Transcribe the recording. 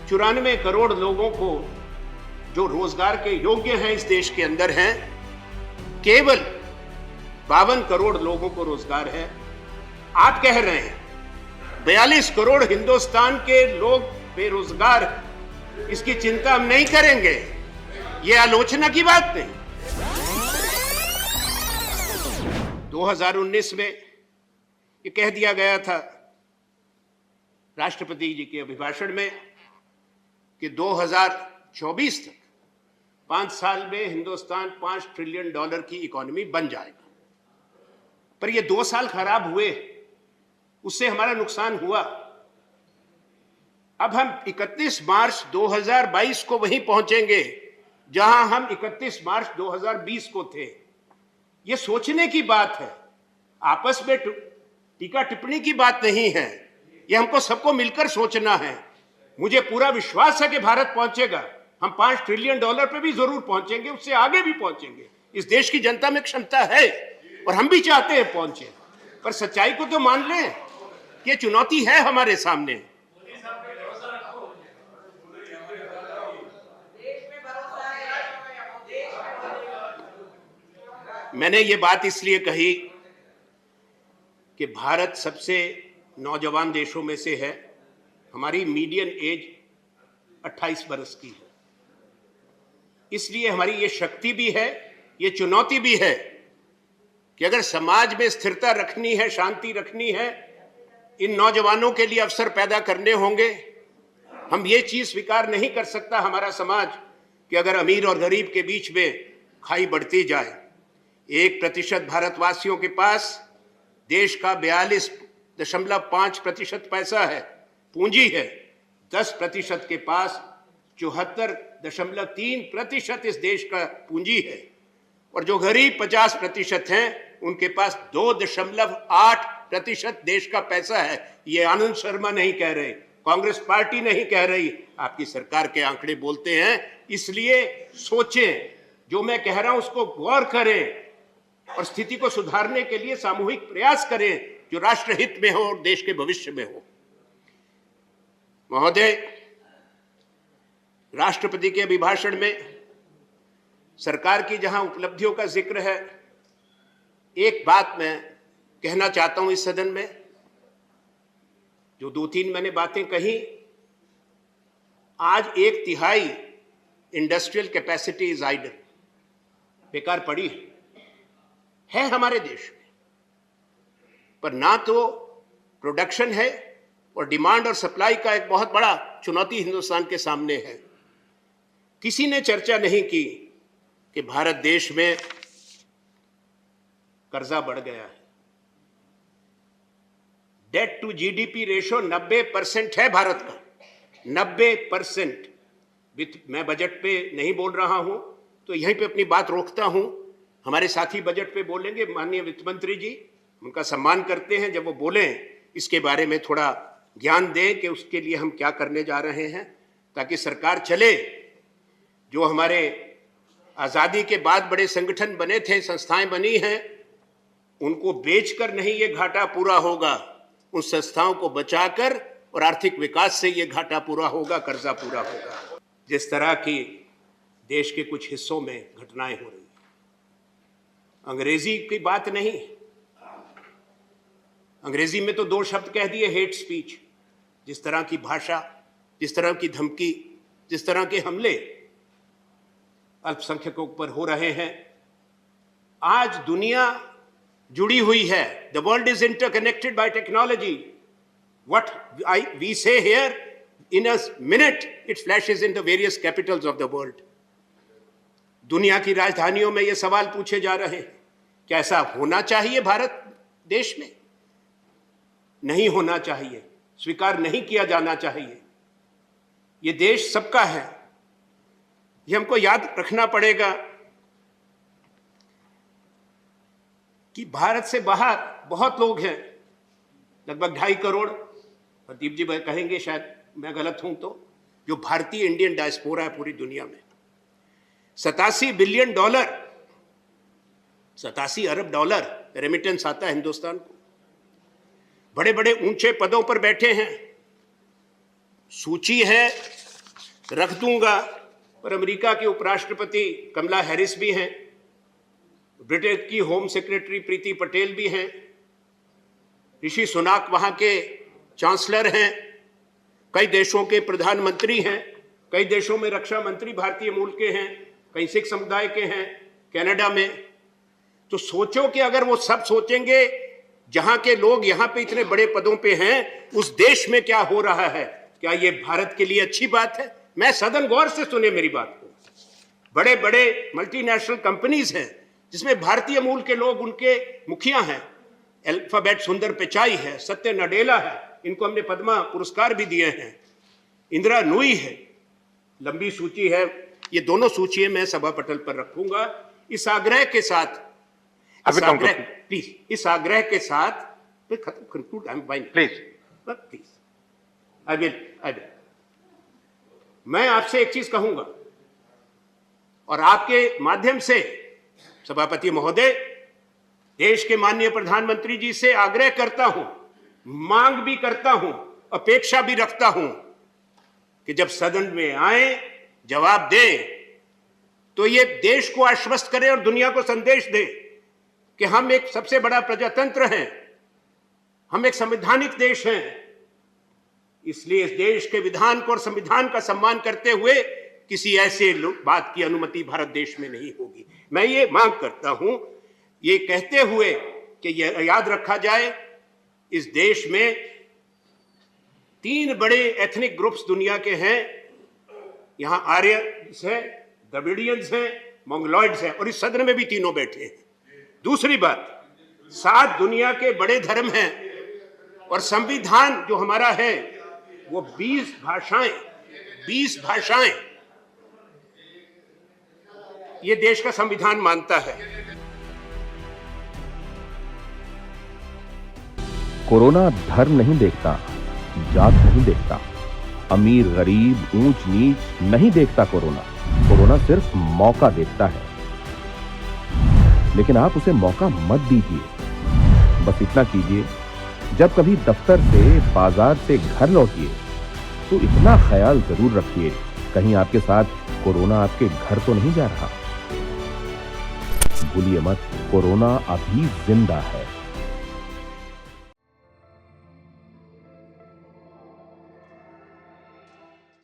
94 करोड़ लोगों को जो रोजगार के योग्य हैं इस देश के अंदर हैं, केवल 52 करोड़ लोगों को रोजगार है। आप कह रहे हैं 42 करोड़ हिंदुस्तान के लोग बेरोजगार, इसकी चिंता हम नहीं करेंगे। ये आलोचना की बात नहीं। 2019 में ये कह दिया गया था राष्ट्रपति जी के अभिभाषण में कि 2024 तक 5 साल में हिंदुस्तान $5 ट्रिलियन की इकोनॉमी बन जाएगा। पर ये 2 साल खराब हुए, उससे हमारा नुकसान हुआ। अब हम 31 मार्च 2022 को वहीं पहुंचेंगे जहां हम 31 मार्च 2020 को थे। ये सोचने की बात है, आपस में टीका टिप्पणी की बात नहीं है। ये हमको सबको मिलकर सोचना है। मुझे पूरा विश्वास है कि भारत पहुंचेगा। हम $5 ट्रिलियन पे भी जरूर पहुंचेंगे, उससे आगे भी पहुंचेंगे। इस देश की जनता में क्षमता है और हम भी चाहते हैं पहुंचे। पर सच्चाई को तो मान लें कि ये चुनौती है हमारे सामने। मैंने ये बात इसलिए कही कि भारत सबसे नौजवान देशों में से है। हमारी मीडियन एज 28 वर्ष की है। इसलिए हमारी ये शक्ति भी है, ये चुनौती भी है कि अगर समाज में स्थिरता रखनी है, शांति रखनी है, इन नौजवानों के लिए अवसर पैदा करने होंगे। हम ये चीज स्वीकार नहीं कर सकता हमारा समाज कि अगर अमीर और गरीब के बीच में खाई बढ़ती जाए। 1% भारतवासियों के पास देश का 42.5% पैसा है, पूंजी है। 10% के पास 74.3% इस देश का पूंजी है। और जो गरीब 50% हैं, उनके पास 2.8% देश का पैसा है। ये आनंद शर्मा नहीं कह रहे, कांग्रेस पार्टी नहीं कह रही, आपकी सरकार के आंकड़े बोलते हैं। इसलिए सोचें, जो मैं कह रहा हूं उसको गौर करें और स्थिति को सुधारने के लिए सामूहिक प्रयास करें जो राष्ट्र हित में हो और देश के भविष्य में हो। महोदय, राष्ट्रपति के अभिभाषण में सरकार की जहां उपलब्धियों का जिक्र है, एक बात मैं कहना चाहता हूं इस सदन में। जो 2-3 मैंने बातें कही, आज 1/3 इंडस्ट्रियल कैपेसिटी इज आइडल, बेकार पड़ी है हमारे देश में। पर ना तो प्रोडक्शन है और डिमांड और सप्लाई का एक बहुत बड़ा चुनौती हिंदुस्तान के सामने है। किसी ने चर्चा नहीं की कि भारत देश में कर्जा बढ़ गया है। डेट टू जीडीपी रेशो 90% है भारत का, 90%। मैं बजट पे नहीं बोल रहा हूं तो यहीं पे अपनी बात रोकता हूं। हमारे साथी बजट पे बोलेंगे, माननीय वित्त मंत्री जी, उनका सम्मान करते हैं। जब वो बोलें इसके बारे में थोड़ा ज्ञान दें कि उसके लिए हम क्या करने जा रहे हैं, ताकि सरकार चले। जो हमारे आज़ादी के बाद बड़े संगठन बने थे, संस्थाएं बनी हैं, उनको बेचकर नहीं ये घाटा पूरा होगा, उन संस्थाओं को बचाकर और आर्थिक विकास से ये घाटा पूरा होगा, कर्जा पूरा होगा। जिस तरह की देश के कुछ हिस्सों में घटनाएं हो रही, अंग्रेजी की बात नहीं, अंग्रेजी में तो 2 शब्द कह दिए, हेट स्पीच। जिस तरह की भाषा, जिस तरह की धमकी, जिस तरह के हमले अल्पसंख्यकों पर हो रहे हैं। आज दुनिया जुड़ी हुई है। The world is interconnected by technology. What we say here, in a minute it flashes in the various capitals of the world. दुनिया की राजधानियों में ये सवाल पूछे जा रहे हैं, क्या ऐसा होना चाहिए भारत देश में? नहीं होना चाहिए, स्वीकार नहीं किया जाना चाहिए। ये देश सबका है, ये हमको याद रखना पड़ेगा कि भारत से बाहर बहुत लोग हैं, लगभग 2.5 करोड़, प्रदीप जी कहेंगे शायद मैं गलत हूं तो, जो भारतीय इंडियन डायस्पोरा है पूरी दुनिया में। $87 बिलियन, 87 अरब डॉलर रेमिटेंस आता है हिंदुस्तान को। बड़े बड़े ऊंचे पदों पर बैठे हैं। सूची है रख दूंगा, पर अमेरिका के उपराष्ट्रपति कमला हैरिस भी हैं, ब्रिटेन की होम सेक्रेटरी प्रीति पटेल भी हैं, ऋषि सुनाक वहां के चांसलर हैं, कई देशों के प्रधानमंत्री हैं, कई देशों में रक्षा मंत्री भारतीय मूल के हैं, कई सिख समुदाय के हैं कनाडा में। तो सोचो कि अगर वो सब सोचेंगे, जहां के लोग यहां पे इतने बड़े पदों पे हैं, उस देश में क्या हो रहा है, क्या ये भारत के लिए अच्छी बात है? मैं सदन गौर से सुने मेरी बात को। बड़े बड़े मल्टीनेशनल कंपनीज हैं जिसमें भारतीय मूल के लोग उनके मुखिया हैं। अल्फाबेट सुंदर पिचाई है, सत्य नडेला है, इनको हमने पद्मा पुरस्कार भी दिए हैं, इंदिरा नूई है, लंबी सूची है। ये दोनों सूचियां मैं सभा पटल पर रखूंगा इस आग्रह के साथ, प्लीज, इस आग्रह के साथ conclude, I am fine, please, I will. मैं आपसे एक चीज कहूंगा और आपके माध्यम से सभापति महोदय, देश के माननीय प्रधानमंत्री जी से आग्रह करता हूं, मांग भी करता हूं, अपेक्षा भी रखता हूं कि जब सदन में आए, जवाब दें, तो ये देश को आश्वस्त करें और दुनिया को संदेश दें कि हम एक सबसे बड़ा प्रजातंत्र हैं, हम एक संवैधानिक देश हैं। इसलिए इस देश के विधान को और संविधान का सम्मान करते हुए किसी ऐसे बात की अनुमति भारत देश में नहीं होगी। मैं ये मांग करता हूं, ये कहते हुए कि यह याद रखा जाए, इस देश में 3 बड़े एथनिक ग्रुप्स दुनिया के हैं। यहां आर्यंस हैं, द्रविडियंस हैं, मंगोलॉइड्स हैं, और इस सदन में भी तीनों बैठे हैं। दूसरी बात, 7 दुनिया के बड़े धर्म हैं और संविधान जो हमारा है वो 20 भाषाएं ये देश का संविधान मानता है। कोरोना धर्म नहीं देखता, जात नहीं देखता, अमीर गरीब ऊंच नीच नहीं देखता। कोरोना सिर्फ मौका देखता है, लेकिन आप उसे मौका मत दीजिए। बस इतना कीजिए, जब कभी दफ्तर से, बाजार से घर लौटिए तो इतना ख्याल जरूर रखिए कहीं आपके साथ कोरोना आपके घर तो नहीं जा रहा। भूलिए मत, कोरोना अभी जिंदा है।